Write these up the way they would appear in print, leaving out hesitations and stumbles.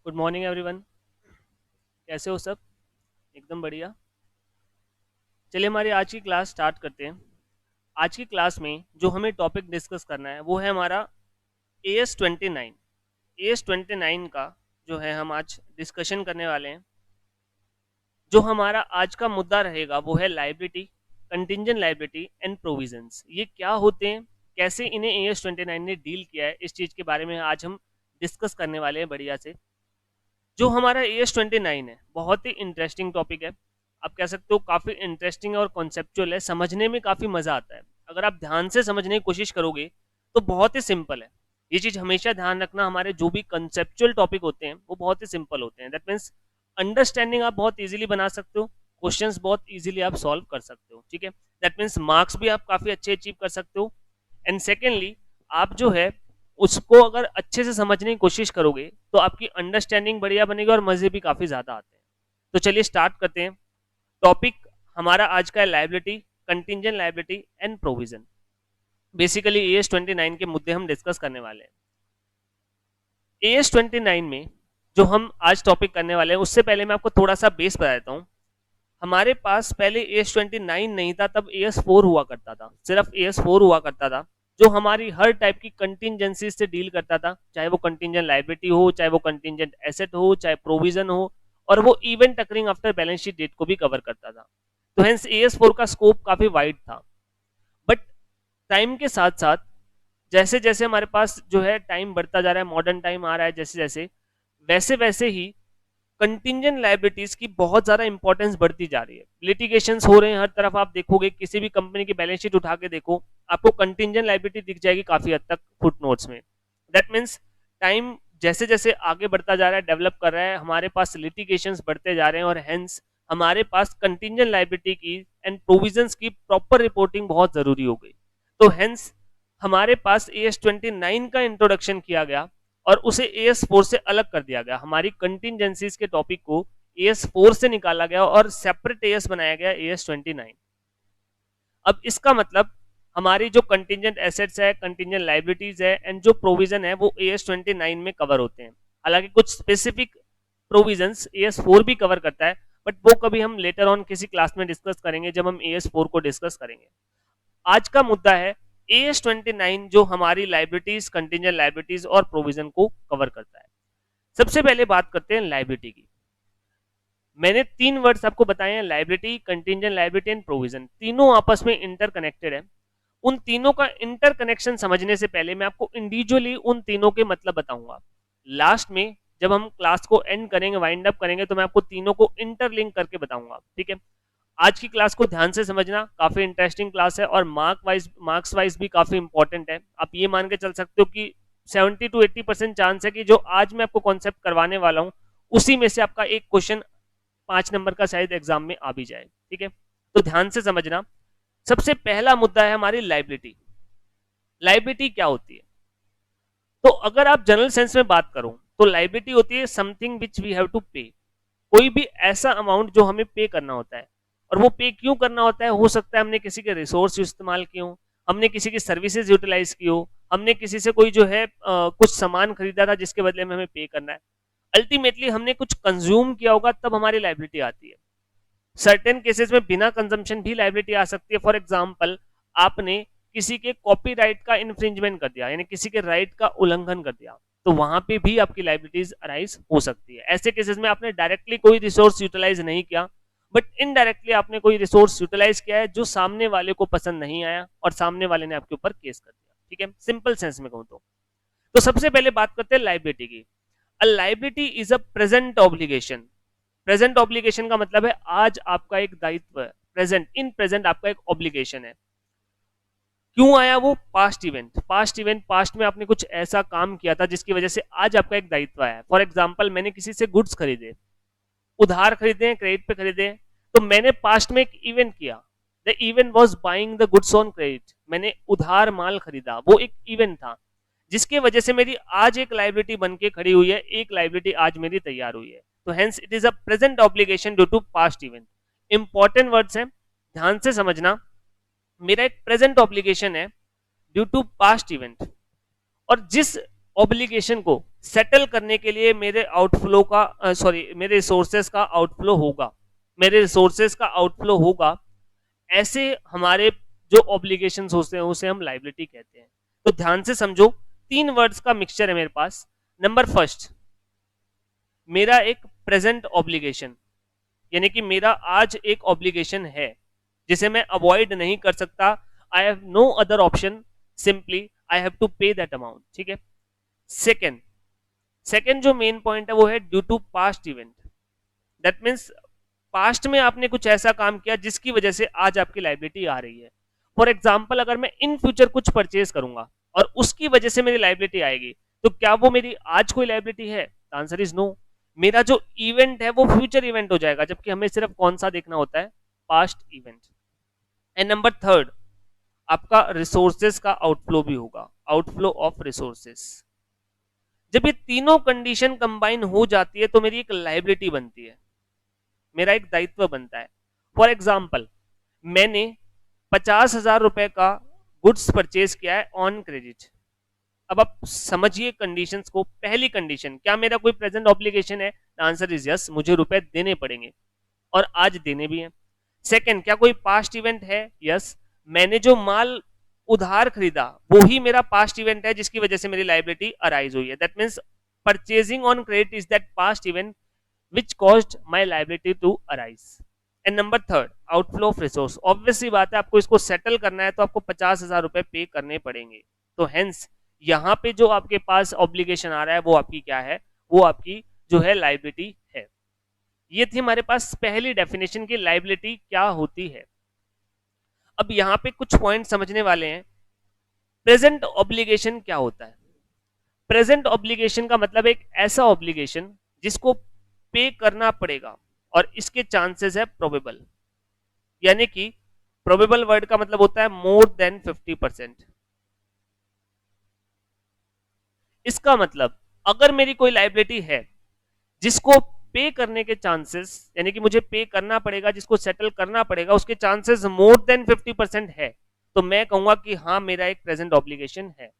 Good morning everyone. कैसे हो सब? एकदम बढ़िया। चलिए हमारी आज की क्लास स्टार्ट करते हैं। आज की क्लास में जो हमें टॉपिक डिस्कस करना है वो है हमारा AS29। AS29 का जो है हम आज डिस्कशन करने वाले हैं। जो हमारा आज का मुद्दा रहेगा वो है liability, contingent liability and provisions. ये क्या होते हैं, कैसे इन्हें AS29 ने डील किया है, इस चीज़ के बारे में आज हम डिस्कस करने वाले हैं बढ़िया से। जो हमारा AS29 है बहुत ही इंटरेस्टिंग टॉपिक है। आप कह सकते हो काफ़ी इंटरेस्टिंग और कॉन्सेप्चुअल है, समझने में काफ़ी मज़ा आता है। अगर आप ध्यान से समझने की कोशिश करोगे तो बहुत ही सिंपल है। ये चीज़ हमेशा ध्यान रखना, हमारे जो भी कंसेप्चुअल टॉपिक होते हैं वो बहुत ही सिंपल होते हैं। दैट मीन्स अंडरस्टैंडिंग आप बहुत इजीली बना सकते हो, क्वेश्चंस बहुत इजीली आप सॉल्व कर सकते हो। ठीक है, दैट मीन्स मार्क्स भी आप काफ़ी अच्छे अचीव कर सकते हो। एंड सेकेंडली आप जो है उसको अगर अच्छे से समझने की कोशिश करोगे तो आपकी अंडरस्टैंडिंग बढ़िया बनेगी और मजे भी काफी ज्यादा आते हैं। तो चलिए स्टार्ट करते हैं। टॉपिक हमारा आज का है liability, contingent liability and provision. Basically AS29 के मुद्दे हम डिस्कस करने वाले हैं। AS29 में जो हम आज टॉपिक करने वाले हैं उससे पहले मैं आपको थोड़ा सा बेस बता देता हूँ। हमारे पास पहले AS29 नहीं था, तब AS4 हुआ करता था, सिर्फ AS4 हुआ करता था जो हमारी हर टाइप की कंटिजेंसी से डील करता था, चाहे वो कंटिजेंट लाइबिलिटी हो, चाहे वो कंटिजेंट एसेट हो, चाहे प्रोविजन हो, और वो event occurring after balance sheet date को भी कवर करता था। तो हेंस AS4 का स्कोप काफी वाइड था। बट टाइम के साथ साथ जैसे जैसे हमारे पास जो है टाइम बढ़ता जा रहा है, मॉडर्न टाइम आ रहा है, जैसे जैसे वैसे वैसे ही कंटिंजेंट लाइबिलिटीज की बहुत ज्यादा इंपॉर्टेंस बढ़ती जा रही है। लिटिगेशंस हो रहे हैं हर तरफ, आप देखोगे किसी भी कंपनी की बैलेंस शीट उठा के देखो, आपको कंटिंजेंट लाइबिलिटी दिख जाएगी काफी हद तक फुट नोट्स में। दैट मीन्स टाइम जैसे जैसे आगे बढ़ता जा रहा है, डेवलप कर रहा है, हमारे पास लिटिगेशंस बढ़ते जा रहे हैं और हेंस हमारे पास कंटिंजेंट लाइबिलिटी की एंड प्रोविजंस की प्रॉपर रिपोर्टिंग बहुत जरूरी हो गई। तो हेंस हमारे पास AS29 का इंट्रोडक्शन किया गया और उसे AS4 से अलग कर दिया गया। हमारी कंटिजेंसीज के टॉपिक को AS4 से निकाला गया और सेपरेट AS बनाया गया AS29। अब इसका मतलब हमारी जो कंटिजेंट एसेट्स है, कंटिजेंट लाइबिलिटीज है एंड जो प्रोविजन है वो AS29 में कवर होते हैं। हालांकि कुछ स्पेसिफिक प्रोविजंस AS4 भी कवर करता है, बट वो कभी हम लेटर ऑन किसी क्लास में डिस्कस करेंगे जब हम AS4 को डिस्कस करेंगे। आज का मुद्दा है AS29 जो हमारी लाइबिलिटीज, कंटिजेंट लाइबिलिटीज और प्रोविजन को कवर करता है। सबसे पहले बात करते हैं लाइबिलिटी की। मैंने तीन वर्ड्स आपको बताए हैं, liability, contingent liability and provision. तीनों आपस में इंटरकनेक्टेड है। उन तीनों का इंटरकनेक्शन समझने से पहले मैं आपको इंडिविजुअली उन तीनों के मतलब बताऊंगा। लास्ट में जब हम क्लास को एंड करेंगे, वाइंड अप करेंगे, तो मैं आपको तीनों को इंटरलिंक करके बताऊंगा। ठीक है, आज की क्लास को ध्यान से समझना, काफी इंटरेस्टिंग क्लास है और मार्क्स वाइज भी काफी इंपॉर्टेंट है। आप ये मान के चल सकते हो कि 70 to 80% चांस है कि जो आज मैं आपको कॉन्सेप्ट करवाने वाला हूँ उसी में से आपका एक क्वेश्चन 5 नंबर का शायद एग्जाम में आ भी जाए। ठीक है, तो ध्यान से समझना। सबसे पहला मुद्दा है हमारी लाइबिलिटी। लाइबिलिटी क्या होती है? तो अगर आप जनरल सेंस में बात करो तो लाइबिलिटी होती है something which we have to pay. कोई भी ऐसा अमाउंट जो हमें पे करना होता है। और वो पे क्यों करना होता है? हो सकता है हमने किसी के रिसोर्स इस्तेमाल किए हो, हमने किसी की सर्विसेज यूटिलाइज की हो, हमने किसी से कोई जो है कुछ सामान खरीदा था जिसके बदले में हमें पे करना है। अल्टीमेटली हमने कुछ कंज्यूम किया होगा तब हमारी लाइबिलिटी आती है। सर्टेन केसेस में बिना कंजम्पशन भी लाइबिलिटी आ सकती है। फॉर एग्जाम्पल, आपने किसी के कॉपीराइट का इन्फ्रिंजमेंट कर दिया, यानी किसी के राइट का उल्लंघन कर दिया, तो वहां पे भी आपकी लाइबिलिटीज अराइज हो सकती है। ऐसे केसेस में आपने डायरेक्टली कोई रिसोर्स यूटिलाइज नहीं किया, बट इनडायरेक्टली आपने कोई रिसोर्स यूटिलाइज किया है जो सामने वाले को पसंद नहीं आया और सामने वाले ने आपके ऊपर केस कर दिया। ठीक है, सिंपल सेंस में कहूं तो सबसे पहले बात करते हैं लाइबिलिटी की। A liability is a present obligation. Present obligation का मतलब है आज आपका एक दायित्व है, प्रेजेंट, इन प्रेजेंट आपका एक ऑब्लिगेशन है। क्यों आया वो? Past event. पास्ट में आपने कुछ ऐसा काम किया था जिसकी वजह से आज आपका एक दायित्व आया। फॉर एग्जाम्पल, मैंने किसी से गुड्स खरीदे, उधार खरीदे, क्रेडिट पे खरीदे, तो मैंने पास्ट में एक इवेंट किया। The event was buying the goods on credit. मैंने उधार माल खरीदा, वो एक इवेंट था जिसके वजह से मेरी आज एक लाइबिलिटी बन के खड़ी हुई है, एक लाइबिलिटी आज मेरी तैयार हुई है। तो hence it is a present obligation due to past event. Important words हैं, ध्यान से समझना। मेरा एक प्रेजेंट ऑब्लिगेशन है ड्यू टू पास्ट इवेंट, और जिस ऑब्लिगेशन को सेटल करने के लिए मेरे आउटफ्लो का मेरे रिसोर्सेज का आउटफ्लो होगा, मेरे रिसोर्सेज का आउटफ्लो होगा, ऐसे हमारे जो ऑब्लिगेशंस होते हैं उसे हम लाइबिलिटी कहते हैं। तो ध्यान से समझो, 3 वर्ड्स का मिक्सचर है मेरे पास। नंबर फर्स्ट, मेरा एक प्रेजेंट ऑब्लिगेशन, यानी कि मेरा आज एक ऑब्लिगेशन है जिसे मैं अवॉइड नहीं कर सकता, I have no other option, simply I have to pay that amount, ठीक है। सेकेंड, सेकेंड जो मेन पॉइंट है वो है due to past event, that means past में आपने कुछ ऐसा काम किया जिसकी वजह से आज आपकी लाइबिलिटी आ रही है। फॉर एग्जाम्पल, अगर मैं इन फ्यूचर कुछ परचेज करूंगा और उसकी वजह से मेरी लाइबिलिटी आएगी, तो क्या वो मेरी आज कोई लाइबिलिटी है? Answer is no. मेरा जो इवेंट है वो फ्यूचर इवेंट हो जाएगा, जबकि हमें सिर्फ कौन सा देखना होता है? Past event. And number third, आपका रिसोर्सेज का आउटफ्लो भी होगा, आउटफ्लो ऑफ रिसोर्सेज। जब ये तीनों कंडीशन कंबाइन हो जाती है तो मेरी एक लाइबिलिटी बनती है, मेरा एक दायित्व बनता है। फॉर एग्जाम्पल, मैंने 50,000 रुपए का गुड्स परचेज किया है ऑन क्रेडिट। अब आप समझिए कंडीशंस को। पहली कंडीशन, क्या मेरा कोई प्रेजेंट ऑब्लिगेशन है? आंसर इज यस, मुझे रुपए देने पड़ेंगे और आज देने भी हैं। सेकंड, क्या कोई पास्ट इवेंट है? यस, मैंने जो माल उधार खरीदा वो ही मेरा पास्ट इवेंट है जिसकी वजह से मेरी लाइबिलिटी अराइज हुई है। That means purchasing on credit is that past event which caused my liability to arise. And number third, outflow of resource. Obviously बात है, आपको इसको सेटल करना है तो आपको 50,000 रुपए पे करने पड़ेंगे। तो हेंस यहाँ पे जो आपके पास ऑब्लिगेशन आ रहा है वो आपकी क्या है? वो आपकी जो है लाइबिलिटी है। ये थी हमारे पास पहली डेफिनेशन की लाइबिलिटी क्या होती है। अब यहाँ पे कुछ पॉइंट समझने वाले हैं। प्रेजेंट ऑब्लिगेशन क्या होता है? प्रेजेंट ऑब्लिगेशन का मतलब एक ऐसा ऑब्लिगेशन जिसको पे करना पड़ेगा और इसके चांसेस है प्रोबेबल, यानी कि प्रोबेबल वर्ड का मतलब होता है मोर देन 50%। इसका मतलब अगर मेरी कोई लाइबिलिटी है जिसको पे करने के चांसेस, यानी कि मुझे पे करना पड़ेगा, जिसको सेटल करना पड़ेगा, उसके चांसेस मोर देन 50% है, तो मैं कहूंगा कि हाँ मेरा एक प्रेजेंट ऑब्लिगेशन है।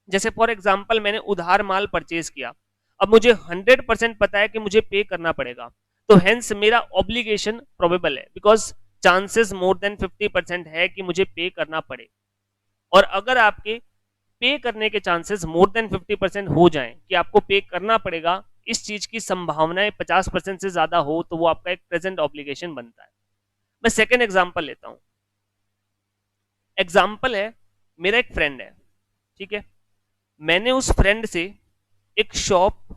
जैसे फॉर एग्जाम्पल, मैंने उधार माल परचेज किया, अब मुझे 100% पता है कि मुझे पे करना पड़ेगा, तो हेंस मेरा ऑब्लिगेशन प्रोबेबल है, बिकॉज चांसेस मोर देन 50% है कि मुझे पे करना पड़े। और अगर आपके पे करने के चांसेस मोर देन 50% हो जाएं कि आपको पे करना पड़ेगा, इस चीज की संभावनाएं 50% से ज्यादा हो, तो वो आपका एक प्रेजेंट ऑब्लिगेशन बनता है। मैं सेकेंड एग्जाम्पल लेता हूं। एग्जाम्पल है, मेरा एक फ्रेंड है, ठीक है, मैंने उस फ्रेंड से एक शॉप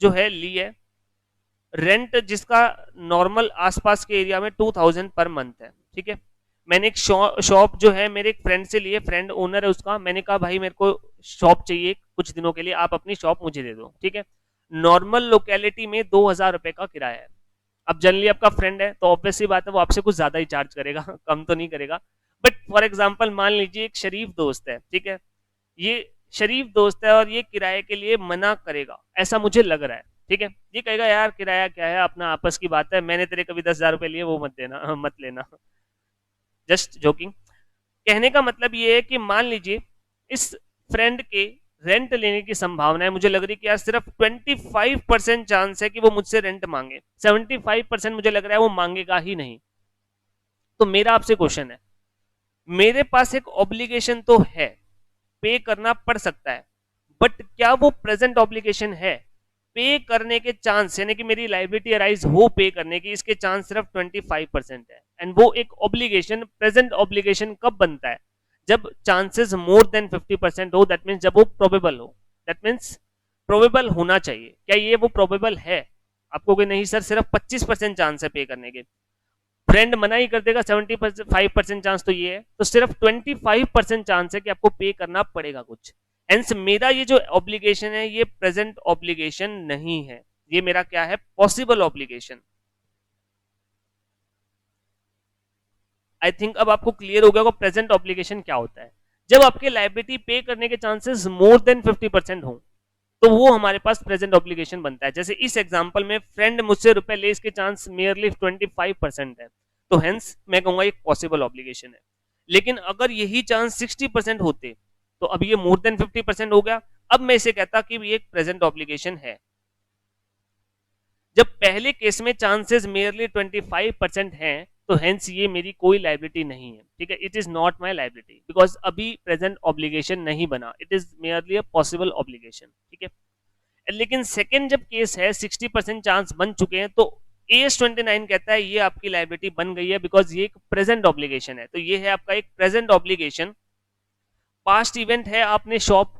जो है ली है, रेंट जिसका नॉर्मल आसपास के एरिया में 2000 पर मंथ है, ठीक है। मैंने एक शॉप जो है मेरे एक फ्रेंड से लिए, फ्रेंड ओनर है उसका, मैंने कहा भाई मेरे को शॉप चाहिए कुछ दिनों के लिए, आप अपनी शॉप मुझे दे दो, ठीक है। नॉर्मल लोकेलिटी में 2000 रुपए का किराया है। अब जनरली आपका फ्रेंड है तो ऑब्वियसली बात है वो आपसे कुछ ज्यादा ही चार्ज करेगा, कम तो नहीं करेगा। बट फॉर एग्जाम्पल मान लीजिए एक शरीफ दोस्त है, ठीक है, ये शरीफ दोस्त है और ये किराए के लिए मना करेगा, ऐसा मुझे लग रहा है, ठीक है। ये कहेगा यार किराया क्या है, अपना आपस की बात है, मैंने तेरे कभी 10,000 रुपए लिए, वो मत देना मत लेना, जस्ट जोकिंग। कहने का मतलब ये है कि मान लीजिए इस फ्रेंड के रेंट लेने की संभावना है, मुझे लग रही है कि यार सिर्फ 25% चांस है कि वो मुझसे रेंट मांगे, 75% मुझे लग रहा है वो मांगेगा ही नहीं। तो मेरा आपसे क्वेश्चन है, मेरे पास एक ऑब्लिगेशन तो है, पे करना पड़ सकता है, बट क्या वो प्रेजेंट ऑब्लिगेशन है? पे करने के चांस, यानी कि मेरी लाइबिलिटी अराइज हो पे करने की, इसके चांस सिर्फ 25% है। एंड वो एक ऑब्लिगेशन, प्रेजेंट ऑब्लिगेशन कब बनता है? जब चांसेस मोर देन 50% हो, दैट मीन्स जब वो प्रोबेबल हो, दैट मीन्स प्रोबेबल होना चाहिए। क्या ये वो प्रोबेबल है? आपको कि नहीं सर सिर्फ 25% चांस है पे करने के, फ्रेंड मना ही कर देगा, 75% चांस तो ये है, तो सिर्फ 25% चांस है कि आपको पे करना पड़ेगा कुछ। हेंस मेरा ये जो ऑब्लिगेशन है ये प्रेजेंट ऑब्लिगेशन नहीं है, ये मेरा क्या है? Possible obligation. आई थिंक अब आपको क्लियर हो गया होगा प्रेजेंट ऑब्लिगेशन क्या होता है। जब आपके लाइबिलिटी पे करने के चांसेस मोर देन 50% हो तो वो हमारे पास प्रेजेंट ऑब्लिगेशन बनता है। जैसे इस एग्जांपल में फ्रेंड मुझसे रुपए ले, इसके चांस मेयरली 25% है, तो हेंस मैं कहूंगा एक पॉसिबल ऑब्लिगेशन है। लेकिन अगर यही चांस 60% होते तो अब ये मोर देन 50% हो गया, अब मैं इसे कहता कि ये एक प्रेजेंट ऑब्लिगेशन है। जब पहले केस में चांसेस मेयरली 25% हैं, तो हेंस ये मेरी कोई लाइबिलिटी नहीं है, ठीक है, it is not my liability because अभी प्रेजेंट ऑब्लिगेशन नहीं बना, it is merely a possible obligation, ठीक है। लेकिन सेकेंड जब केस है 60% चांस बन चुके हैं, तो AS29 कहता है ये आपकी लाइबिलिटी बन गई है बिकॉज ये एक प्रेजेंट ऑब्लिगेशन है। तो ये है आपका एक प्रेजेंट ऑब्लिगेशन। पास्ट इवेंट है, आपने शॉप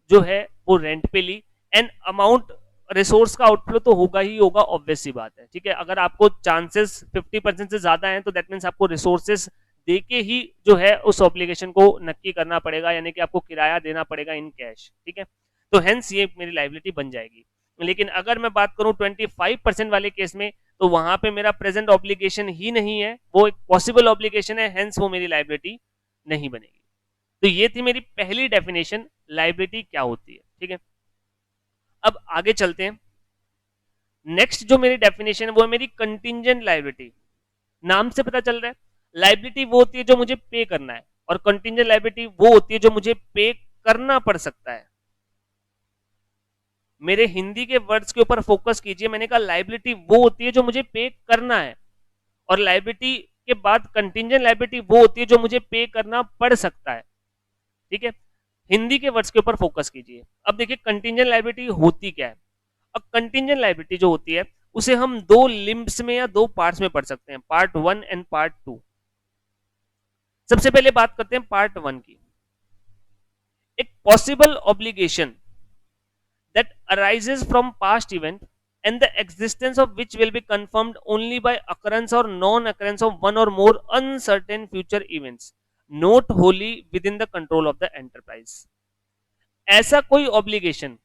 जो है वो रेंट पे ली, एंड अमाउंट रिसोर्स का आउटफ्लो तो होगा ही होगा, ऑब्वियस सी बात है, ठीक है। अगर आपको चांसेस 50% से ज्यादा हैं तो दैट मीन्स आपको रिसोर्सेस देके ही जो है उस ऑब्लिगेशन को नक्की करना पड़ेगा, यानी कि आपको किराया देना पड़ेगा इन कैश, ठीक है। तो हेंस ये मेरी लाइबिलिटी बन जाएगी। लेकिन अगर मैं बात करूं 25% वाले केस में, तो वहां पे मेरा प्रेजेंट ऑब्लिगेशन ही नहीं है, वो एक पॉसिबल ऑब्लिगेशन है, हेंस वो मेरी लाइबिलिटी नहीं बनेगी। तो ये थी मेरी पहली डेफिनेशन, लाइबिलिटी क्या होती है, ठीक है। अब आगे चलते हैं। नेक्स्ट जो मेरी डेफिनेशन है वो है मेरी कंटिंजेंट लाइबिलिटी। नाम से पता चल रहा है, लाइबिलिटी वो होती है जो मुझे पे करना है, और कंटिंजेंट लाइबिलिटी वो होती है जो मुझे पे करना पड़ सकता है। मेरे हिंदी के वर्ड्स के ऊपर फोकस कीजिए, मैंने कहा लाइबिलिटी वो होती है जो मुझे पे करना है, और लाइबिलिटी के बाद कंटिंजेंट लाइबिलिटी वो होती है जो मुझे पे करना पड़ सकता है, ठीक है। हिंदी के वर्ड्स के ऊपर फोकस कीजिए। अब देखिए कंटिंजेंट लायबिलिटी होती क्या है। अब कंटिंजेंट लायबिलिटी जो होती है उसे हम दो लिम्ब्स में या दो पार्ट्स में पढ़ सकते हैं, पार्ट 1 एंड पार्ट 2। सबसे पहले बात करते हैं पार्ट 1 की। एक possible obligation that arises from past event and the existence of which will be confirmed only by occurrence or non-occurrence of one or more uncertain future events not wholly within the control of the enterprise। ऐसा कोई obligation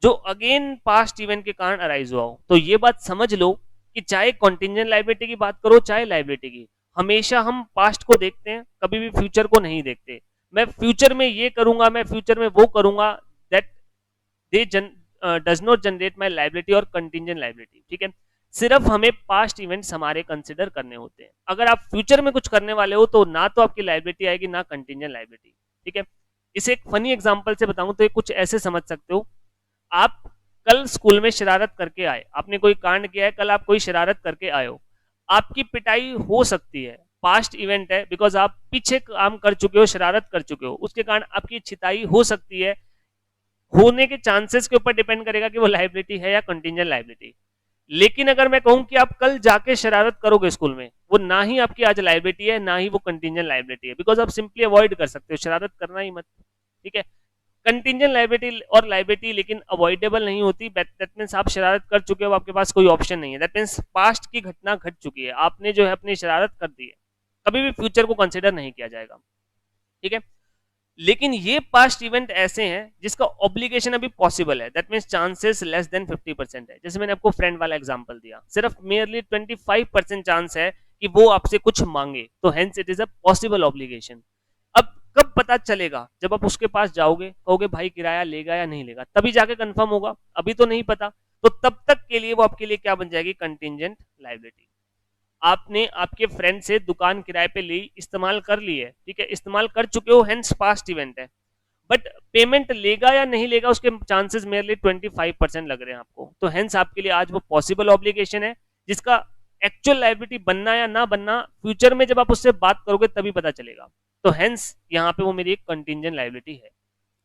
जो again past event के कारण arise हुआ हो। तो ये बात समझ लो कि चाहे कॉन्टिंजेंट लायबिलिटी की बात करो चाहे लायबिलिटी की, हमेशा हम पास्ट को देखते हैं, कभी भी फ्यूचर को नहीं देखते। मैं फ्यूचर में ये करूंगा, मैं फ्यूचर में वो करूंगा, that they does not generate my liability और कंटिंजेंट लाइबिलिटी, ठीक है। सिर्फ हमें पास्ट इवेंट्स हमारे कंसिडर करने होते हैं। अगर आप फ्यूचर में कुछ करने वाले हो तो ना तो आपकी लाइबिलिटी आएगी ना कंटिंजेंट लाइबिलिटी, ठीक है। इसे एक फनी एग्जांपल से बताऊं तो ये कुछ ऐसे समझ सकते हो। आप कल स्कूल में शरारत करके आए, आपने कोई कांड किया है, कल आप कोई शरारत करके आए हो, आपकी पिटाई हो सकती है, पास्ट इवेंट है, बिकॉज आप पीछे काम कर चुके हो, शरारत कर चुके हो, उसके कारण आपकी छिताई हो सकती है। होने के चांसेस के ऊपर डिपेंड करेगा कि वो लाइबिलिटी है या कंटिंजेंट लाइबिलिटी। लेकिन अगर मैं कहूं कि आप कल जाके शरारत करोगे स्कूल में, वो ना ही आपकी आज लाइबिलिटी है ना ही वो कंटिंजेंट लाइबिलिटी है, बिकॉज आप सिंपली अवॉइड कर सकते हो, शरारत करना ही मत, ठीक है। कंटिंजेंट लाइबिलिटी और लाइबिलिटी लेकिन अवॉइडेबल नहीं होती, दैट मींस आप शरारत कर चुके हो, आपके पास कोई ऑप्शन नहीं है, दैट मींस पास्ट की घटना घट चुकी है, आपने जो है अपनी शरारत कर दी है, कभी भी फ्यूचर को कंसिडर नहीं किया जाएगा, ठीक है। लेकिन ये पास्ट इवेंट ऐसे हैं जिसका ऑब्लिगेशन अभी पॉसिबल है, that means chances less than 50% है। जैसे मैंने आपको फ्रेंड वाला एग्जांपल दिया, सिर्फ मेयरली 25% चांस है कि वो आपसे कुछ मांगे, तो hence it is a possible obligation. अब कब पता चलेगा? जब आप उसके पास जाओगे, कहोगे भाई किराया लेगा या नहीं लेगा, तभी जाके कंफर्म होगा, अभी तो नहीं पता। तो तब तक के लिए वो आपके लिए क्या बन जाएगी? Contingent liability. आपने आपके फ्रेंड से दुकान किराए पे ली, इस्तेमाल कर ली है, ठीक है, इस्तेमाल कर चुके हो, हेंस पास्ट इवेंट है, बट पेमेंट लेगा या नहीं लेगा उसके चांसेस मेयरली 25% लग रहे हैं आपको, तो हेंस आपके लिए आज वो पॉसिबल ऑब्लिगेशन है, जिसका एक्चुअल लायबिलिटी बनना या ना बनना फ्यूचर में जब आप उससे बात करोगे तभी पता चलेगा। तो हेंस यहाँ पे वो मेरी एक कंटिंजेंट लायबिलिटी है,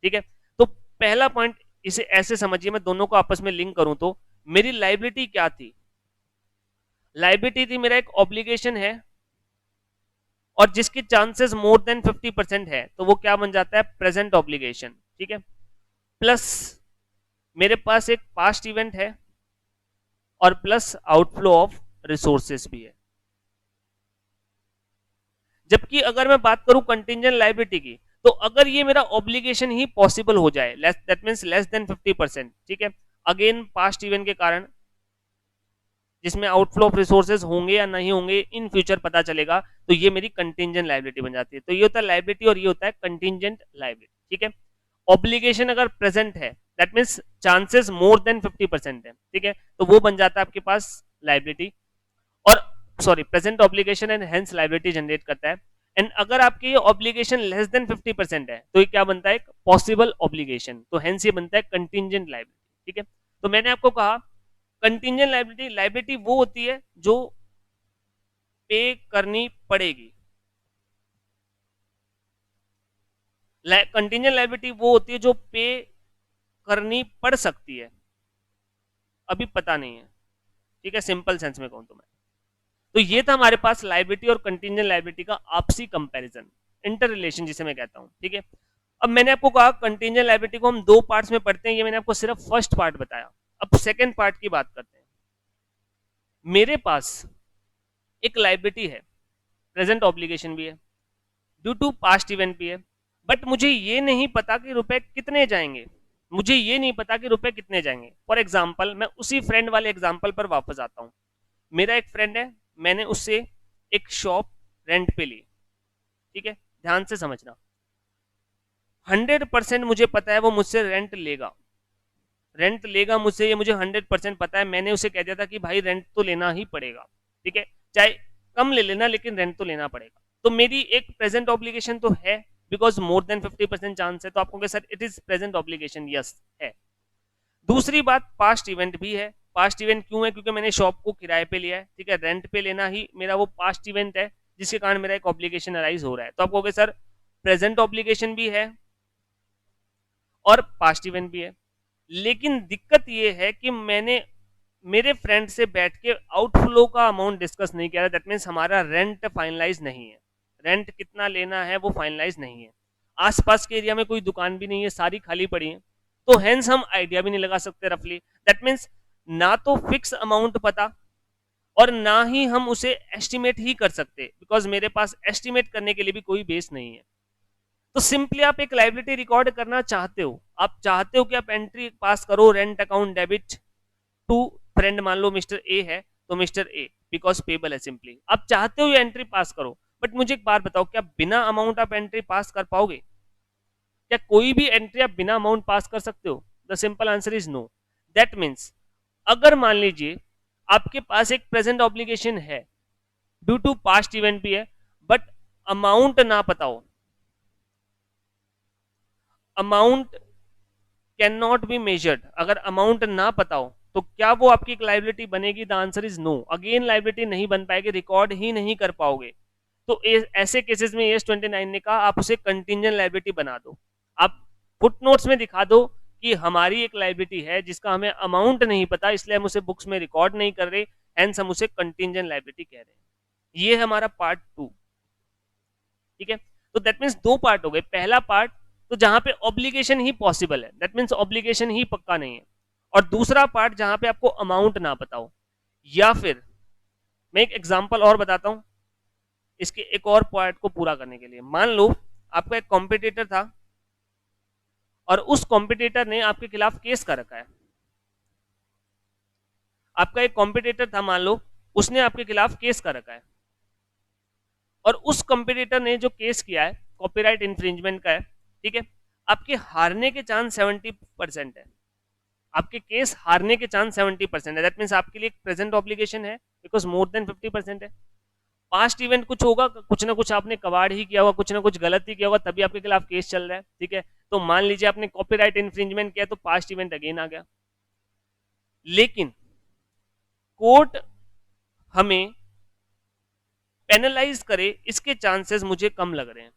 ठीक है। तो पहला पॉइंट इसे ऐसे समझिए, मैं दोनों को आपस में लिंक करूं तो मेरी लायबिलिटी क्या थी? लायबिलिटी थी मेरा एक ऑब्लिगेशन है और जिसकी चांसेस मोर देन 50% है, तो वो क्या बन जाता है? प्रेजेंट ऑब्लिगेशन, ठीक है। प्लस मेरे पास एक पास्ट इवेंट है और प्लस आउटफ्लो ऑफ रिसोर्सेस भी है। जबकि अगर मैं बात करूं कंटिंजेंट लायबिलिटी की, तो अगर ये मेरा ऑब्लिगेशन ही पॉसिबल हो जाए, दैट मींस लेस देन 50%, ठीक है, अगेन पास्ट इवेंट के कारण, जिसमें आउटफ्लो ऑफ रिसोर्सेज होंगे या नहीं होंगे इन फ्यूचर पता चलेगा, तो ये मेरी कंटिंजेंट लायबिलिटी बन जाती है। तो ये होता है लायबिलिटी और ये होता है कंटिंजेंट लायबिलिटी, ठीक है। ऑब्लिगेशन अगर प्रेजेंट है, that means chances more than 50% है, ठीक है, तो वो बन जाता है आपके पास लायबिलिटी, और sorry present obligation and hence liability generate करता है। एंड अगर आपकी ये ऑब्लिगेशन लेस देन 50% है तो ये क्या बनता है, एक पॉसिबल ऑब्लिगेशन, तो हेंस ये बनता है कंटिंजेंट लायबिलिटी। ठीक है, तो मैंने आपको कहा कंटिंजेंट लायबिलिटी, लायबिलिटी वो होती है जो पे करनी पड़ेगी। कंटिंजेंट लायबिलिटी वो होती है जो पे करनी पड़ सकती है, अभी पता नहीं है। ठीक है, सिंपल सेंस में कहूं तो मैं, तो ये था हमारे पास लायबिलिटी और कंटिंजेंट लायबिलिटी का आपसी कंपैरिजन, इंटर रिलेशन जिसे मैं कहता हूं। ठीक है, अब मैंने आपको कहा कंटिंजेंट लायबिलिटी को हम दो पार्ट्स में पढ़ते हैं, ये मैंने आपको सिर्फ फर्स्ट पार्ट बताया। अब सेकेंड पार्ट की बात करते हैं। मेरे पास एक लायबिलिटी है, प्रेजेंट ऑब्लिगेशन भी है, ड्यू टू पास्ट इवेंट भी है, बट मुझे ये नहीं पता कि रुपए कितने जाएंगे, मुझे ये नहीं पता कि रुपए कितने जाएंगे। फॉर एग्जाम्पल, मैं उसी फ्रेंड वाले एग्जाम्पल पर वापस आता हूं। मेरा एक फ्रेंड है, मैंने उससे एक शॉप रेंट पे ली। ठीक है, ध्यान से समझना, 100% मुझे पता है वो मुझसे रेंट लेगा, रेंट लेगा मुझसे, ये मुझे 100% पता है। मैंने उसे कह दिया था कि भाई रेंट तो लेना ही पड़ेगा, ठीक है, चाहे कम ले लेना लेकिन रेंट तो लेना पड़ेगा। तो मेरी एक प्रेजेंट ऑब्लिगेशन तो है, बिकॉज मोर देन 50% चांस है, तो आपको sir it is present obligation, yes है। दूसरी बात, पास्ट इवेंट भी है। पास्ट इवेंट क्यों है, क्योंकि मैंने शॉप को किराए पे लिया है। ठीक है, रेंट पे लेना ही मेरा वो पास्ट इवेंट है जिसके कारण मेरा एक ऑब्लिगेशन अराइज हो रहा है। तो आप कहोगे सर प्रेजेंट ऑब्लिगेशन भी है और पास्ट इवेंट भी है, लेकिन दिक्कत ये है कि मैंने मेरे फ्रेंड से बैठ के आउटफ्लो का अमाउंट डिस्कस नहीं किया। दैट मीन्स हमारा रेंट फाइनलाइज नहीं है, रेंट कितना लेना है वो फाइनलाइज नहीं है। आसपास के एरिया में कोई दुकान भी नहीं है, सारी खाली पड़ी है, तो हेंस हम आइडिया भी नहीं लगा सकते रफली। दैट मीन्स ना तो फिक्स अमाउंट पता और ना ही हम उसे एस्टिमेट ही कर सकते, बिकॉज मेरे पास एस्टिमेट करने के लिए भी कोई बेस नहीं है। तो सिंपली आप एक लाइबिलिटी रिकॉर्ड करना चाहते हो, आप चाहते हो कि आप एंट्री पास करो, rent account debit to friend, मान लो मिस्टर ए है तो मिस्टर ए बिकॉज पेबल है, सिंपली आप चाहते हो ये एंट्री पास करो। बट मुझे एक बात बताओ, क्या बिना अमाउंट आप एंट्री पास कर पाओगे? क्या कोई भी एंट्री आप बिना अमाउंट पास कर सकते हो? The simple answer is no. That means अगर मान लीजिए आपके पास एक प्रेजेंट ऑब्लिगेशन है, ड्यू टू पास्ट इवेंट भी है, बट अमाउंट ना पता हो, amount can not be measured, अगर अमाउंट ना पता हो तो क्या वो आपकी एक लाइबिलिटी बनेगी? The answer is no. Again liability नहीं बन पाएगी, रिकॉर्ड ही नहीं कर पाओगे। तो ऐसे केसेस में एस 29 ने कहा आप उसे कंटिंजेंट लाइबिलिटी बना दो, आप फुटनोट्स में दिखा दो कि हमारी एक लाइबिलिटी है जिसका हमें अमाउंट नहीं पता, इसलिए हम उसे बुक्स में रिकॉर्ड नहीं कर रहे, हेंस हम उसे कंटिंजेंट लाइबिलिटी कह रहे हैं। ये है हमारा पार्ट 2। ठीक है, तो दैट मीन्स दो पार्ट हो गए। पहला पार्ट तो जहां पे ऑब्लिगेशन ही पॉसिबल है, दैट मीन्स ऑब्लिगेशन ही पक्का नहीं है, और दूसरा पार्ट जहां पे आपको अमाउंट ना पता हो। या फिर मैं एक एग्जांपल और बताता हूं इसके एक और पार्ट को पूरा करने के लिए। मान लो आपका एक कॉम्पिटिटर था और उस कॉम्पिटिटर ने आपके खिलाफ केस कर रखा है। आपका एक कॉम्पिटिटर था, मान लो उसने आपके खिलाफ केस कर रखा है, और उस कॉम्पिटिटर ने जो केस किया है कॉपीराइट इंफ्रिंजमेंट का है। ठीक है, आपके हारने के चांस 70% है, आपके केस हारने के चांस 70% है। दैट मीन्स आपके लिए एक प्रेजेंट ऑब्लिगेशन है बिकॉज मोर देन 50% है। पास्ट इवेंट कुछ होगा, कुछ ना कुछ आपने कबाड़ ही किया होगा, कुछ ना कुछ गलत ही किया होगा, तभी आपके खिलाफ केस चल रहा है। ठीक है, तो मान लीजिए आपने कॉपीराइट इंफ्रिंजमेंट किया तो पास्ट इवेंट अगेन आ गया, लेकिन कोर्ट हमें पेनलाइज करे इसके चांसेस मुझे कम लग रहे हैं,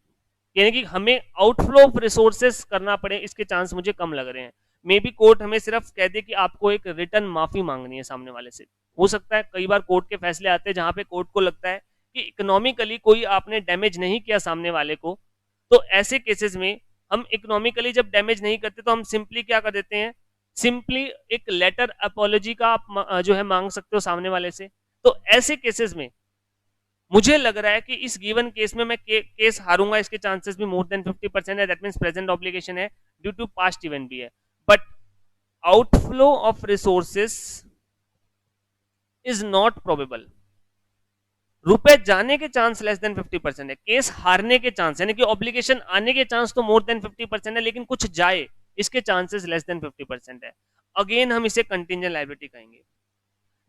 यानी कि हमें आउटफ्लो ऑफ रिसोर्सेस करना पड़े इसके चांस मुझे कम लग रहे हैं। मे बी कोर्ट हमें सिर्फ कह दे कि आपको एक रिटर्न माफी मांगनी है सामने वाले से। हो सकता है कई बार कोर्ट के फैसले आते हैं जहां पे कोर्ट को लगता है कि इकोनॉमिकली कोई आपने डैमेज नहीं किया सामने वाले को, तो ऐसे केसेस में हम इकोनॉमिकली जब डैमेज नहीं करते तो हम सिंपली क्या कर देते हैं, सिंपली एक लेटर अपॉलॉजी का आप जो है मांग सकते हो सामने वाले से। तो ऐसे केसेस में मुझे लग रहा है कि इस गिवन केस में मैं केस हारूंगा, इसके चांसेस भी मोर देन 50% है। दैट मींस प्रेजेंट ऑब्लिगेशन है, ड्यू टू पास्ट इवेंट भी है, but outflow of resources is not probable. रुपए जाने के चांस लेस देन 50% है, केस हारने के चांस यानी कि ऑब्लिगेशन आने के चांस तो मोर देन 50% है, लेकिन कुछ जाए इसके चांसेस लेस देन 50% है। अगेन हम इसे कंटिंजेंट लायबिलिटी कहेंगे।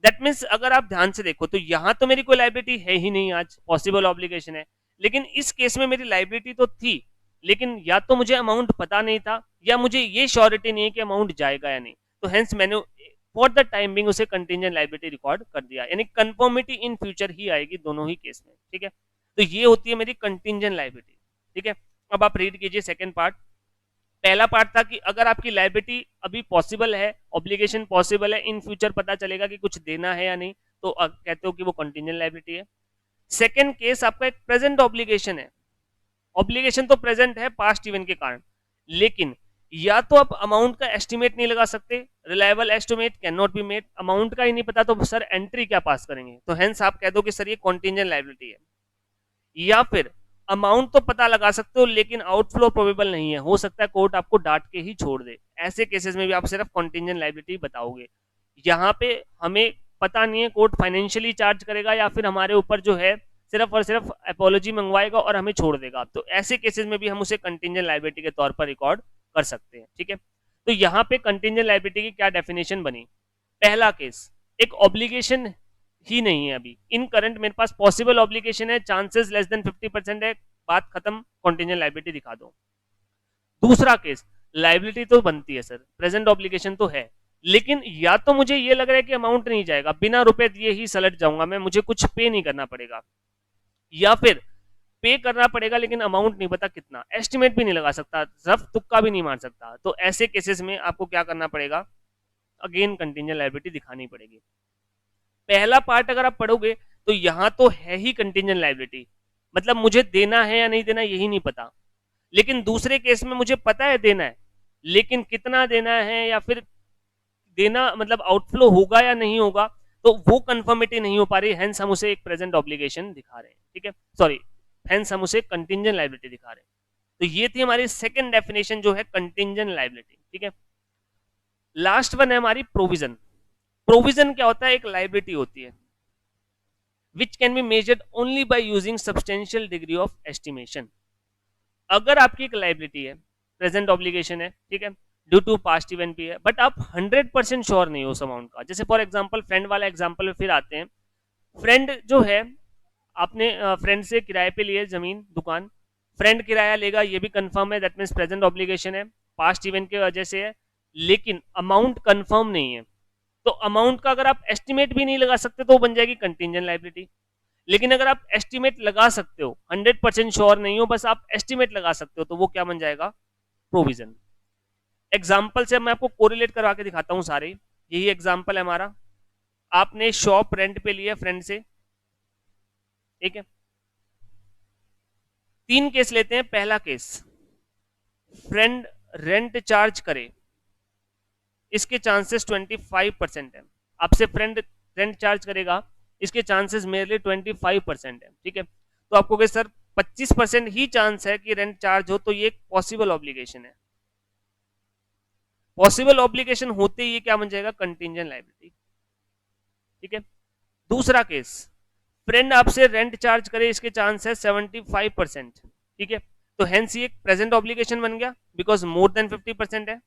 दैट मीन्स अगर आप ध्यान से देखो तो यहां तो मेरी कोई लाइबिलिटी है ही नहीं, आज पॉसिबल ऑब्लिगेशन है, लेकिन इस केस में मेरी लाइबिलिटी तो थी, लेकिन या तो मुझे अमाउंट पता नहीं था या मुझे ये श्योरिटी नहीं है कि अमाउंट जाएगा या नहीं, तो हेंस मैंने फॉर द टाइम बिंग उसे कंटिंजेंट लाइबिलिटी रिकॉर्ड कर दिया, यानी कंफर्मिटी इन फ्यूचर ही आएगी दोनों ही केस में, ठीक है। तो ये होती है मेरी कंटिंजेंट लाइबिलिटी, ठीक है। अब आप रीड कीजिए सेकेंड पार्ट। पहला पार्ट था कि अगर आपकी लाइबिलिटी अभी पॉसिबल है, ऑब्लिगेशन पॉसिबल है, इन फ्यूचर पता चलेगा कि कुछ देना है या नहीं, तो कहते हो कि वो कंटिंजेंट लाइबिलिटी है। सेकेंड केस आपका एक प्रेजेंट ऑब्लिगेशन है, ऑब्लिगेशन तो प्रेजेंट है पास्ट इवेंट के कारण, लेकिन या तो आप अमाउंट का एस्टिमेट नहीं लगा सकते, reliable estimate can not be made, amount का ही नहीं पता तो सर एंट्री क्या पास करेंगे, तो हेंस आप कह दो कि सर ये कॉन्टिंजेंट लाइबिलिटी है। या फिर अमाउंट तो पता लगा सकते हो लेकिन आउटफ्लो प्रोबेबल नहीं है, हो सकता है कोर्ट आपको डांट के ही छोड़ दे, ऐसे केसेस में भी आप सिर्फ कॉन्टिंजेंट लाइबिलिटी बताओगे। यहाँ पे हमें पता नहीं है कोर्ट फाइनेंशियली चार्ज करेगा या फिर हमारे ऊपर जो है सिर्फ और सिर्फ अपोलॉजी मंगवाएगा और हमें छोड़ देगा, तो ऐसे केसेस में भी हम उसे कंटिंजेंट लाइबिलिटी के तौर पर रिकॉर्ड कर सकते हैं, ठीक है। तो यहाँ पे कंटिंजेंट लाइबिलिटी की क्या डेफिनेशन बनी। पहला केस, एक ऑब्लिगेशन ही नहीं है अभी, इन करंट मेरे पास पॉसिबल ऑब्लिगेशन है, चांसेस लेस देन 50% है, बात खत्म, कंटिंजेंट लाइबिलिटी दिखा दो। दूसरा केस, लाइबिलिटी तो बनती है सर, प्रेजेंट ऑब्लिगेशन तो है, लेकिन या तो मुझे ये लग रहा है कि अमाउंट नहीं जाएगा, बिना रुपए दिए ही सलट जाऊंगा मैं, मुझे कुछ पे नहीं करना पड़ेगा, या फिर पे करना पड़ेगा लेकिन अमाउंट नहीं पता कितना, एस्टिमेट भी नहीं लगा सकता, रफ तुक्का भी नहीं मार सकता, तो ऐसे केसेस में आपको क्या करना पड़ेगा, अगेन कंटिंजेंट लायबिलिटी दिखानी पड़ेगी। पहला पार्ट अगर आप पढ़ोगे तो यहां तो है ही कंटिंजेंट लायबिलिटी, मतलब मुझे देना है या नहीं देना यही नहीं पता, लेकिन दूसरे केस में मुझे पता है देना है, लेकिन कितना देना है या फिर देना मतलब आउटफ्लो होगा या नहीं होगा, तो वो कंफर्मिटी नहीं हो पा रही, हेंस हम उसे एक प्रेजेंट ऑब्लिगेशन दिखा रहे हैं, ठीक है, सॉरी, हेंस हम उसे कंटिंजेंट लायबिलिटी दिखा रहे हैं। तो ये थी हमारी सेकंड डेफिनेशन जो है कंटिंजेंट लायबिलिटी, ठीक है। लास्ट वन है हमारी प्रोविजन। प्रोविजन क्या होता है, एक लायबिलिटी होती है which can be measured only by using substantial degree of estimation. अगर आपकी एक लायबिलिटी है, प्रेजेंट ऑब्लिगेशन है, ठीक है, ड्यू टू पास्ट इवेंट भी है, बट आप 100% श्योर नहीं हो उस अमाउंट का, जैसे फॉर एग्जांपल फ्रेंड वाला एग्जांपल में फिर आते हैं, फ्रेंड जो है आपने फ्रेंड से किराए पे लिए जमीन दुकान, फ्रेंड किराया लेगा ये भी कंफर्म है, दैट मीन्स प्रेजेंट ऑब्लिगेशन है, पास्ट इवेंट की वजह से है, लेकिन अमाउंट कंफर्म नहीं है, तो अमाउंट का अगर आप एस्टिमेट भी नहीं लगा सकते तो वो बन जाएगी कंटिंजेंट लायबिलिटी। लेकिन अगर आप एस्टिमेट लगा सकते हो, 100% श्योर नहीं हो, बस आप एस्टिमेट लगा सकते हो, तो वो क्या बन जाएगा, प्रोविजन। एग्जाम्पल से मैं आपको कोरिलेट करवा के दिखाता हूं सारे, यही एग्जाम्पल है हमारा, आपने शॉप रेंट पे लिया फ्रेंड से, ठीक है, तीन केस लेते हैं। पहला केस, फ्रेंड रेंट चार्ज करे, इसके चांसेस 25% है, आपसे फ्रेंड रेंट चार्ज करेगा, इसके चांसेस मेरे लिए 25% है, ठीक है। तो आपको कहे सर 25% ही चांस है कि रेंट चार्ज हो, तो ये एक पॉसिबल ऑब्लिगेशन है, पॉसिबल ऑब्लिगेशन होते ही क्या बन जाएगा, कंटिंजेंट लायबिलिटी, ठीक है। दूसरा केस, फ्रेंड आपसे रेंट चार्ज करे, इसके चांस है 75%, ठीक है, तो हेंस ये प्रेजेंट ऑब्लिगेशन बन गया बिकॉज मोर देन 50% है,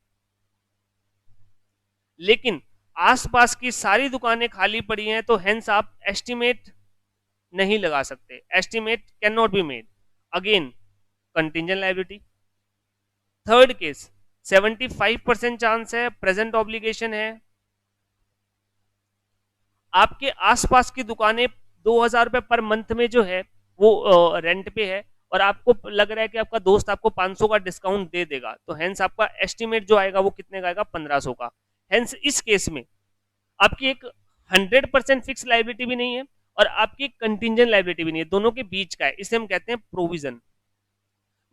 लेकिन आसपास की सारी दुकानें खाली पड़ी हैं, तो हेंस आप एस्टिमेट नहीं लगा सकते, estimate can not be made, again contingent liability. Third case, 75% chance है, प्रेजेंट ऑब्लिगेशन है, आपके आसपास की दुकानें 2000 रुपए पर मंथ में जो है वो रेंट पे है, और आपको लग रहा है कि आपका दोस्त आपको 500 का डिस्काउंट दे देगा, तो हेंस आपका एस्टिमेट जो आएगा वो कितने का आएगा, 1500 का। हेंस इस केस में आपकी एक 100% फिक्स लायबिलिटी भी नहीं है और आपकी एक कंटिंजेंट लायबिलिटी भी नहीं है, दोनों के बीच का है, इसे हम कहते हैं प्रोविजन।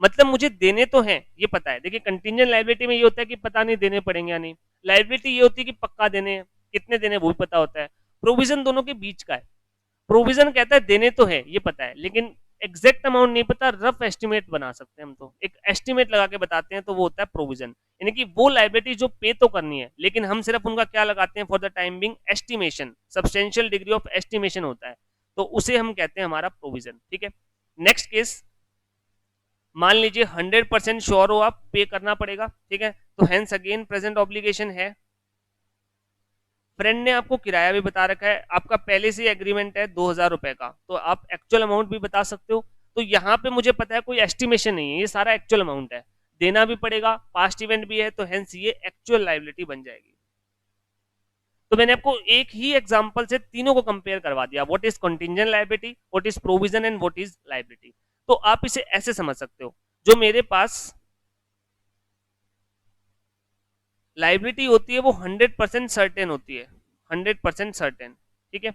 मतलब मुझे देने तो हैं ये पता है, देखिए कंटिंजेंट लायबिलिटी में ये होता है कि पता नहीं देने पड़ेंगे या नहीं, लायबिलिटी ये होती है कि पक्का देने, कितने देने वो भी पता होता है, प्रोविजन दोनों के बीच का है। प्रोविजन कहता है देने तो है ये पता है, लेकिन एग्जैक्ट अमाउंट नहीं पता, रफ एस्टिमेट बना सकते हैं हम, तो एक एस्टिमेट लगा के बताते हैं, तो वो होता है प्रोविजन, यानी कि वो लायबिलिटी जो पे तो करनी है लेकिन हम सिर्फ उनका क्या लगाते हैं, for the time being estimation, substantial degree of estimation होता है, तो उसे हम कहते हैं हमारा प्रोविजन, ठीक है। नेक्स्ट केस, मान लीजिए 100% श्योर हो आप पे करना पड़ेगा, ठीक है, तो हेंस अगेन प्रेजेंट ऑब्लिगेशन है, फ्रेंड ने आपको किराया भी बता रखा है, आपका पहले से एग्रीमेंट है 2000 रुपए का, तो आप एक्चुअल अमाउंट भी बता सकते हो, तो यहाँ पे मुझे पता है कोई एस्टिमेशन नहीं है, ये सारा एक्चुअल अमाउंट है, देना भी पड़ेगा, पास्ट इवेंट भी है, तो हेंस ये एक्चुअल लायबिलिटी बन जाएगी। तो मैंने आपको एक ही एग्जांपल से तीनों को कंपेयर करवा दिया, what is contingent liability, what is provision and what is liability. तो आप इसे ऐसे समझ सकते हो, जो मेरे पास लायबिलिटी होती है वो 100% सर्टेन होती है, 100% सर्टेन, ठीक है।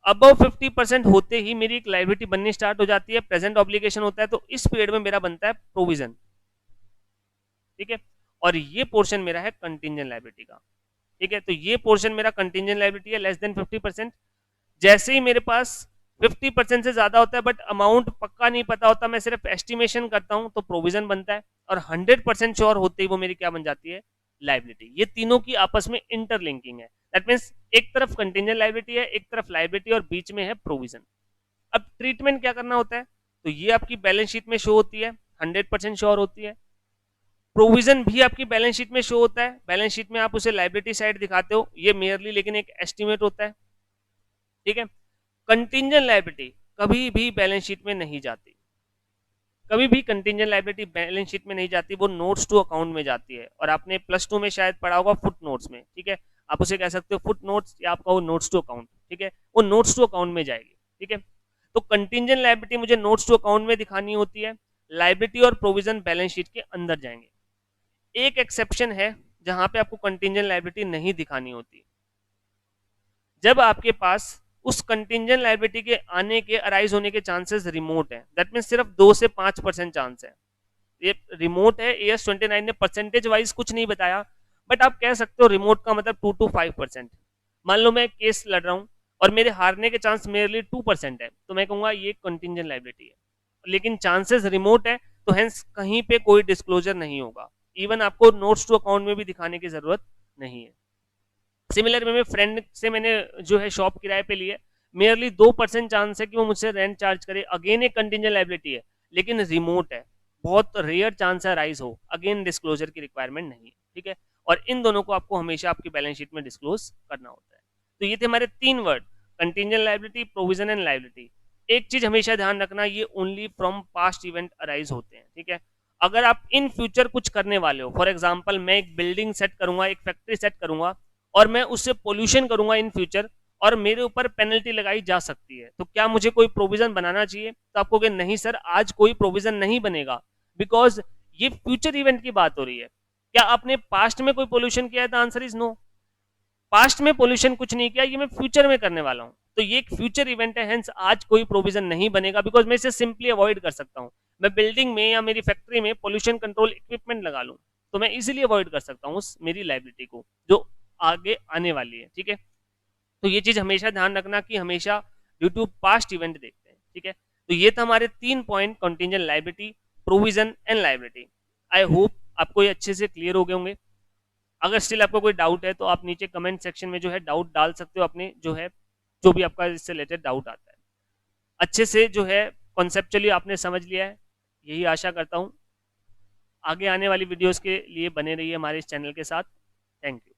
अबव 50% होते ही मेरी एक लायबिलिटी बननी स्टार्ट हो जाती है, प्रेजेंट ऑब्लिगेशन होता है, तो इस पीरियड में मेरा बनता है प्रोविजन, ठीक है। और ये पोर्शन मेरा है कंटिंजेंट लायबिलिटी का, ठीक है। तो ये पोर्शन मेरा कंटिंजेंट लायबिलिटी है, लेस देन 50%। जैसे ही मेरे पास 50% से ज्यादा होता है बट अमाउंट पक्का नहीं पता होता, मैं सिर्फ एस्टिमेशन करता हूं, तो प्रोविजन बनता है। और 100% श्योर होते ही वो मेरी क्या बन जाती है, लायबिलिटी। ये तीनों की आपस में इंटरलिंकिंग है, दैट मीन्स एक तरफ कंटिंजेंट लायबिलिटी है, एक तरफ लायबिलिटी, और बीच में है प्रोविजन। अब ट्रीटमेंट क्या करना होता है, तो ये आपकी बैलेंस शीट में शो होती है, 100% श्योर होती है। प्रोविजन भी आपकी बैलेंस शीट में शो होता है, बैलेंस शीट में आप उसे लायबिलिटी साइड दिखाते हो, ये मेयरली लेकिन एक एस्टिमेट होता है, ठीक है। कंटिंजेंट लायबिलिटी कभी भी बैलेंस शीट में नहीं जाती, कभी भी कंटिंजेंट लायबिलिटी बैलेंस शीट में नहीं जाती, वो नोट्स टू अकाउंट में जाती है। और आपने +2 में शायद पढ़ा होगा फुट नोट्स में, ठीक है। आप उसे कह सकते हो फुट नोट्स, या आपका वो नोट्स टू अकाउंट, ठीक है, वो नोट्स टू अकाउंट में जाएगी, ठीक है। तो कंटिंजेंट लायबिलिटी मुझे नोट्स टू अकाउंट में दिखानी होती है, लायबिलिटी और प्रोविजन बैलेंस शीट के अंदर जाएंगे। एक एक्सेप्शन है जहां पे आपको कंटिंजेंट लायबिलिटी नहीं दिखानी होती, जब आपके पास उस कंटिंजेंट लायबिलिटी के आने के अराइज होने के चांसेस रिमोट है, दैट मीन सिर्फ 2 से 5% चांस है। ये रिमोट है, AS29 ने परसेंटेज वाइज कुछ नहीं बताया, बट आप कह सकते हो रिमोट का मतलब 2 to 5%। मान लो मैं केस लड़ रहा हूं और मेरे हारने के चांस मेरे 2% है, तो मैं कहूंगा ये कंटिंजेंट लायबिलिटी है, लेकिन चांसेस रिमोट है, तो हेंस कहीं पे कोई डिस्क्लोजर नहीं होगा, इवन आपको नोट्स टू अकाउंट में भी दिखाने की जरूरत नहीं है। सिमिलर में फ्रेंड से मैंने जो है शॉप किराए पे लिए, मेयरली 2% चांस है कि वो मुझसे रेंट चार्ज करे, अगेन एक कंटिंजेंट लायबिलिटी है, लेकिन रिमोट है, बहुत रेयर चांस है राइज हो, अगेन डिस्क्लोजर की रिक्वायरमेंट नहीं है, ठीक है। और इन दोनों को आपको हमेशा आपकी बैलेंस शीट में डिस्क्लोज करना होता है। तो ये थे हमारे 3 word, contingent liability, provision and liability. एक चीज हमेशा ध्यान रखना, ये only from past event arise होते हैं, ठीक है। अगर आप इन फ्यूचर कुछ करने वाले हो, फॉर एग्जाम्पल मैं एक बिल्डिंग सेट करूंगा, एक फैक्ट्री सेट करूंगा, और मैं उससे पोल्यूशन करूंगा इन फ्यूचर, और मेरे ऊपर पेनल्टी लगाई जा सकती है, तो क्या मुझे कोई प्रोविजन बनाना चाहिए? तो आपको कहे नहीं सर, आज कोई प्रोविजन नहीं बनेगा, बिकॉज ये फ्यूचर इवेंट की बात हो रही है। क्या आपने पास्ट में कोई पोल्यूशन किया है? The answer is no, past में पोल्यूशन कुछ नहीं किया, ये मैं फ्यूचर में करने वाला हूं, तो ये एक फ्यूचर इवेंट है, हेंस आज कोई प्रोविजन नहीं बनेगा, बिकॉज मैं इसे सिंपली अवॉइड कर सकता हूं। मैं बिल्डिंग में या मेरी फैक्ट्री में पोल्यूशन कंट्रोल इक्विपमेंट लगा लूं, तो मैं इजिली अवॉइड कर सकता हूं उस मेरी लायबिलिटी को जो आगे आने वाली है, ठीक है। तो ये चीज हमेशा ध्यान रखना कि हमेशा ड्यू टू पास्ट इवेंट देखते हैं, ठीक है। तो ये था हमारे 3 point, contingent liability, provision and liability. I hope आपको ये अच्छे से क्लियर हो गए होंगे। अगर स्टिल आपको कोई डाउट है तो आप नीचे कमेंट सेक्शन में जो है डाउट डाल सकते हो, अपने जो है जो भी आपका इससे रिलेटेड डाउट आता है। अच्छे से जो है कॉन्सेप्चुअली आपने समझ लिया है, यही आशा करता हूँ। आगे आने वाली वीडियोस के लिए बने रहिए हमारे इस चैनल के साथ। Thank you.